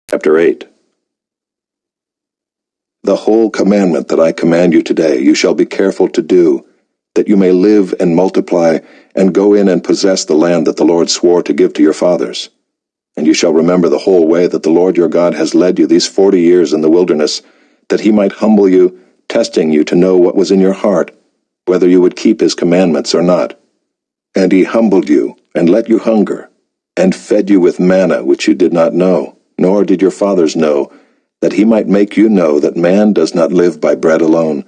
Chapter 8. The whole commandment that I command you today you shall be careful to do, that you may live and multiply, and go in and possess the land that the Lord swore to give to your fathers. And you shall remember the whole way that the Lord your God has led you these 40 years in the wilderness, that he might humble you, testing you to know what was in your heart, whether you would keep his commandments or not. And he humbled you, and let you hunger, and fed you with manna which you did not know, nor did your fathers know, that he might make you know that man does not live by bread alone,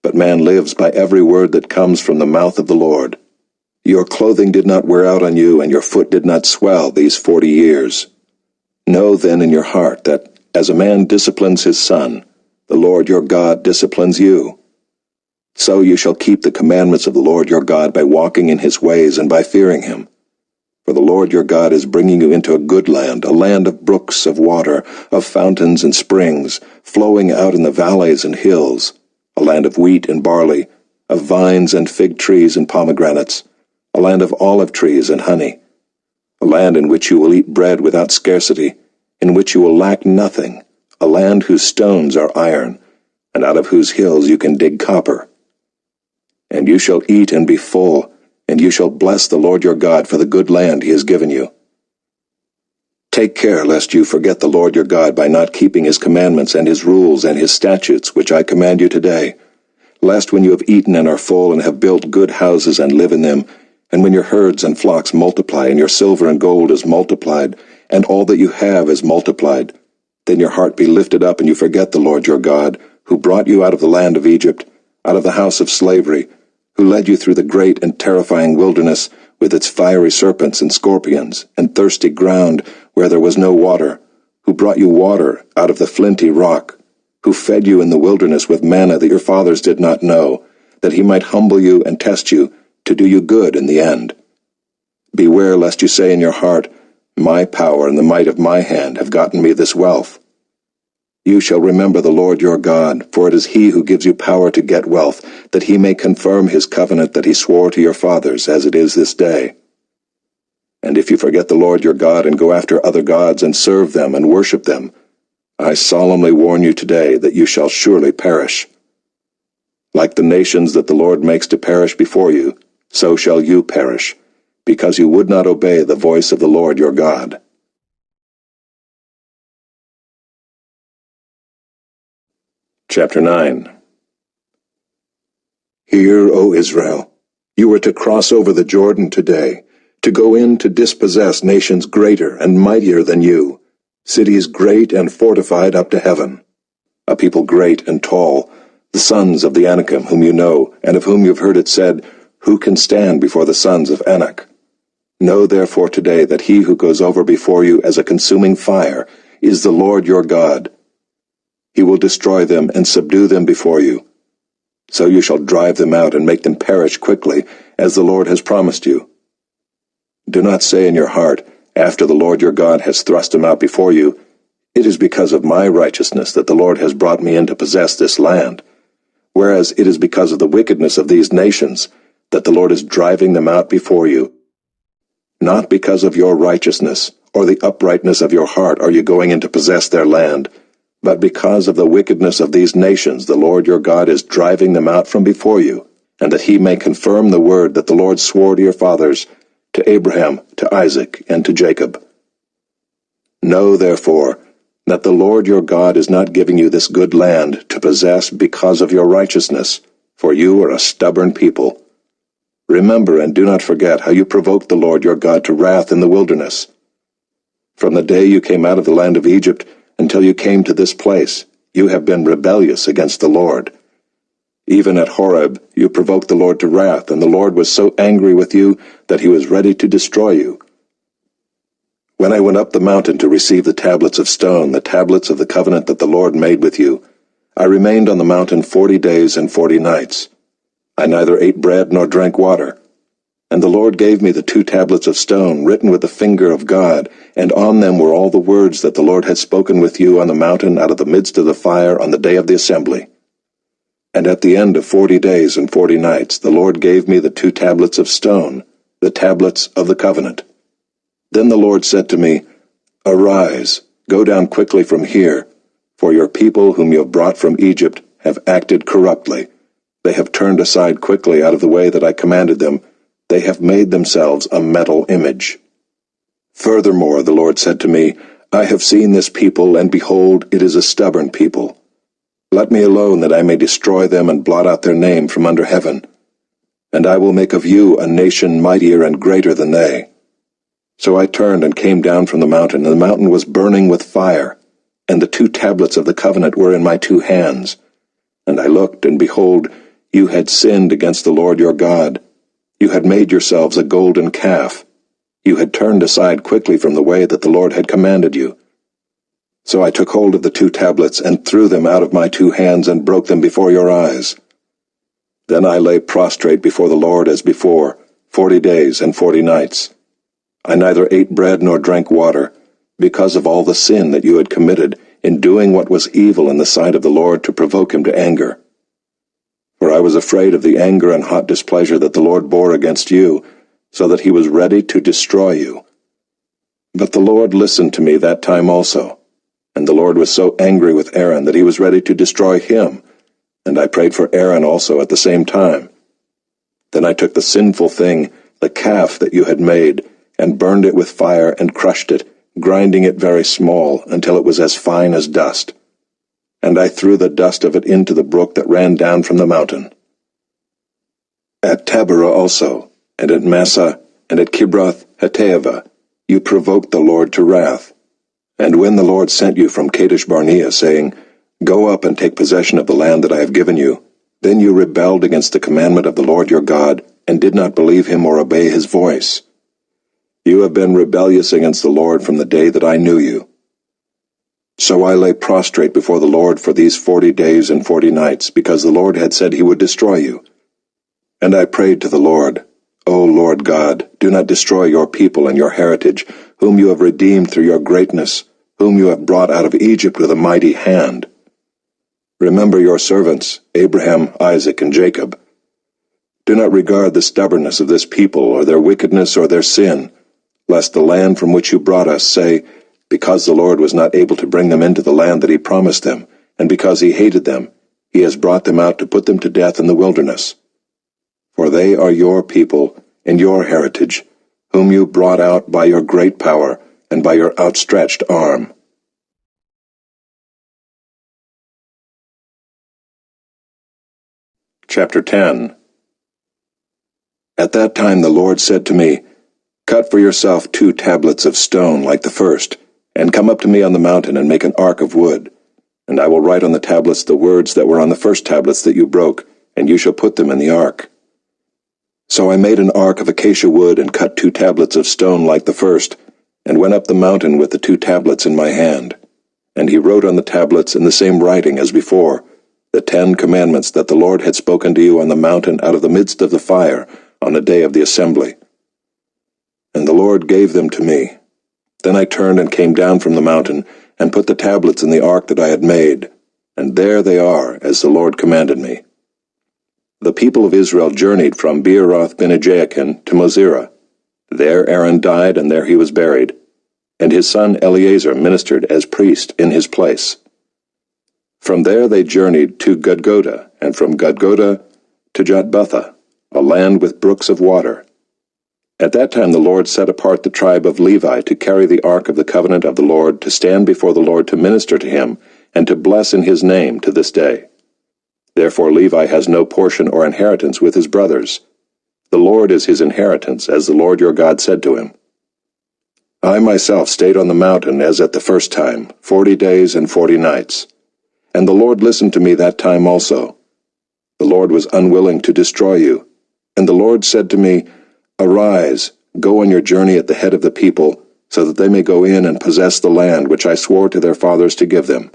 but man lives by every word that comes from the mouth of the Lord. Your clothing did not wear out on you, and your foot did not swell these 40 years. Know then in your heart that, as a man disciplines his son, the Lord your God disciplines you. So you shall keep the commandments of the Lord your God by walking in his ways and by fearing him. For the Lord your God is bringing you into a good land, a land of brooks of water, of fountains and springs, flowing out in the valleys and hills, a land of wheat and barley, of vines and fig trees and pomegranates, a land of olive trees and honey, a land in which you will eat bread without scarcity, in which you will lack nothing, a land whose stones are iron, and out of whose hills you can dig copper. And you shall eat and be full, and you shall bless the Lord your God for the good land he has given you. Take care lest you forget the Lord your God by not keeping his commandments and his rules and his statutes which I command you today, lest when you have eaten and are full and have built good houses and live in them, and when your herds and flocks multiply, and your silver and gold is multiplied, and all that you have is multiplied, then your heart be lifted up, and you forget the Lord your God, who brought you out of the land of Egypt, out of the house of slavery, who led you through the great and terrifying wilderness, with its fiery serpents and scorpions, and thirsty ground where there was no water, who brought you water out of the flinty rock, who fed you in the wilderness with manna that your fathers did not know, that he might humble you and test you, to do you good in the end. Beware lest you say in your heart, My power and the might of my hand have gotten me this wealth. You shall remember the Lord your God, for it is he who gives you power to get wealth, that he may confirm his covenant that he swore to your fathers, as it is this day. And if you forget the Lord your God and go after other gods and serve them and worship them, I solemnly warn you today that you shall surely perish. Like the nations that the Lord makes to perish before you, so shall you perish, because you would not obey the voice of the Lord your God. Chapter 9. Hear, O Israel, you are to cross over the Jordan today, to go in to dispossess nations greater and mightier than you, cities great and fortified up to heaven, a people great and tall, the sons of the Anakim whom you know, and of whom you have heard it said, Who can stand before the sons of Anak? Know therefore today that he who goes over before you as a consuming fire is the Lord your God. He will destroy them and subdue them before you. So you shall drive them out and make them perish quickly, as the Lord has promised you. Do not say in your heart, after the Lord your God has thrust them out before you, It is because of my righteousness that the Lord has brought me in to possess this land, whereas it is because of the wickedness of these nations that the Lord is driving them out before you. Not because of your righteousness or the uprightness of your heart are you going in to possess their land, but because of the wickedness of these nations the Lord your God is driving them out from before you, and that he may confirm the word that the Lord swore to your fathers, to Abraham, to Isaac, and to Jacob. Know, therefore, that the Lord your God is not giving you this good land to possess because of your righteousness, for you are a stubborn people. Remember and do not forget how you provoked the Lord your God to wrath in the wilderness. From the day you came out of the land of Egypt until you came to this place, you have been rebellious against the Lord. Even at Horeb you provoked the Lord to wrath, and the Lord was so angry with you that he was ready to destroy you. When I went up the mountain to receive the tablets of stone, the tablets of the covenant that the Lord made with you, I remained on the mountain 40 days and 40 nights. I neither ate bread nor drank water. And the Lord gave me the 2 tablets of stone, written with the finger of God, and on them were all the words that the Lord had spoken with you on the mountain out of the midst of the fire on the day of the assembly. And at the end of 40 days and 40 nights the Lord gave me the 2 tablets of stone, the tablets of the covenant. Then the Lord said to me, Arise, Go down quickly from here, for your people whom you have brought from Egypt have acted corruptly. They have turned aside quickly out of the way that I commanded them. They have made themselves a metal image. Furthermore, the Lord said to me, I have seen this people, and behold, it is a stubborn people. Let me alone that I may destroy them and blot out their name from under heaven. And I will make of you a nation mightier and greater than they. So I turned and came down from the mountain, and the mountain was burning with fire, and the 2 tablets of the covenant were in my 2 hands. And I looked, and behold, you had sinned against the Lord your God. You had made yourselves a golden calf. You had turned aside quickly from the way that the Lord had commanded you. So I took hold of the 2 tablets, and threw them out of my 2 hands, and broke them before your eyes. Then I lay prostrate before the Lord as before, 40 days and 40 nights. I neither ate bread nor drank water, because of all the sin that you had committed in doing what was evil in the sight of the Lord to provoke him to anger. For I was afraid of the anger and hot displeasure that the Lord bore against you, so that he was ready to destroy you. But the Lord listened to me that time also, and the Lord was so angry with Aaron that he was ready to destroy him, and I prayed for Aaron also at the same time. Then I took the sinful thing, the calf that you had made, and burned it with fire and crushed it, grinding it very small, until it was as fine as dust. And I threw the dust of it into the brook that ran down from the mountain. At Taberah also, and at Massah, and at Kibroth Hattaavah, you provoked the Lord to wrath. And when the Lord sent you from Kadesh Barnea, saying, Go up and take possession of the land that I have given you, then you rebelled against the commandment of the Lord your God, and did not believe him or obey his voice. You have been rebellious against the Lord from the day that I knew you. So I lay prostrate before the Lord for these 40 days and 40 nights, because the Lord had said he would destroy you. And I prayed to the Lord, O Lord God, do not destroy your people and your heritage, whom you have redeemed through your greatness, whom you have brought out of Egypt with a mighty hand. Remember your servants, Abraham, Isaac, and Jacob. Do not regard the stubbornness of this people, or their wickedness, or their sin, lest the land from which you brought us say, Because the Lord was not able to bring them into the land that he promised them, and because he hated them, he has brought them out to put them to death in the wilderness. For they are your people and your heritage, whom you brought out by your great power and by your outstretched arm. Chapter 10. At that time the Lord said to me, Cut for yourself 2 tablets of stone like the first, and come up to me on the mountain and make an ark of wood. And I will write on the tablets the words that were on the first tablets that you broke, and you shall put them in the ark. So I made an ark of acacia wood and cut 2 tablets of stone like the first, and went up the mountain with the 2 tablets in my hand. And he wrote on the tablets in the same writing as before, the 10 commandments that the Lord had spoken to you on the mountain out of the midst of the fire on the day of the assembly. And the Lord gave them to me. Then I turned and came down from the mountain, and put the tablets in the ark that I had made, and there they are, as the Lord commanded me. The people of Israel journeyed from Beeroth-bene-Jaakan to Mosera. There Aaron died, and there he was buried, and his son Eleazar ministered as priest in his place. From there they journeyed to Gudgoda, and from Gudgoda to Jotbatha, a land with brooks of water. At that time the Lord set apart the tribe of Levi to carry the ark of the covenant of the Lord, to stand before the Lord to minister to him, and to bless in his name to this day. Therefore Levi has no portion or inheritance with his brothers. The Lord is his inheritance, as the Lord your God said to him. I myself stayed on the mountain as at the first time, 40 days and 40 nights. And the Lord listened to me that time also. The Lord was unwilling to destroy you. And the Lord said to me, Arise, go on your journey at the head of the people, so that they may go in and possess the land which I swore to their fathers to give them.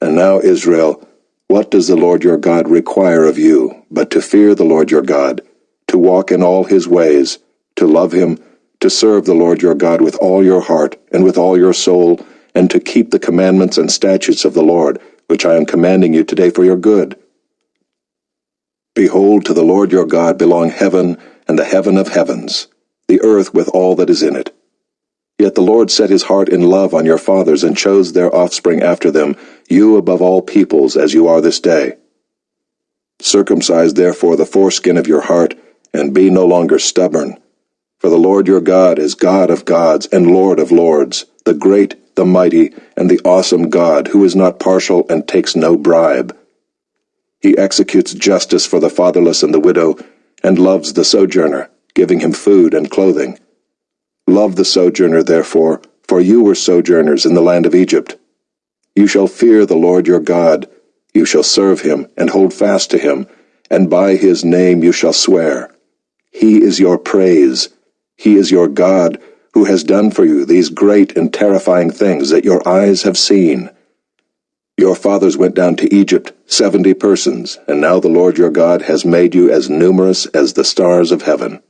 And now, Israel, what does the Lord your God require of you, but to fear the Lord your God, to walk in all his ways, to love him, to serve the Lord your God with all your heart and with all your soul, and to keep the commandments and statutes of the Lord, which I am commanding you today for your good? Behold, to the Lord your God belong heaven and the heaven of heavens, the earth with all that is in it. Yet the Lord set his heart in love on your fathers and chose their offspring after them, you above all peoples as you are this day. Circumcise therefore the foreskin of your heart, and be no longer stubborn. For the Lord your God is God of gods and Lord of lords, the great, the mighty, and the awesome God, who is not partial and takes no bribe. He executes justice for the fatherless and the widow, and loves the sojourner, giving him food and clothing. Love the sojourner, therefore, for you were sojourners in the land of Egypt. You shall fear the Lord your God, you shall serve him, and hold fast to him, and by his name you shall swear. He is your praise, he is your God, who has done for you these great and terrifying things that your eyes have seen. Your fathers went down to Egypt, 70 persons, and now the Lord your God has made you as numerous as the stars of heaven.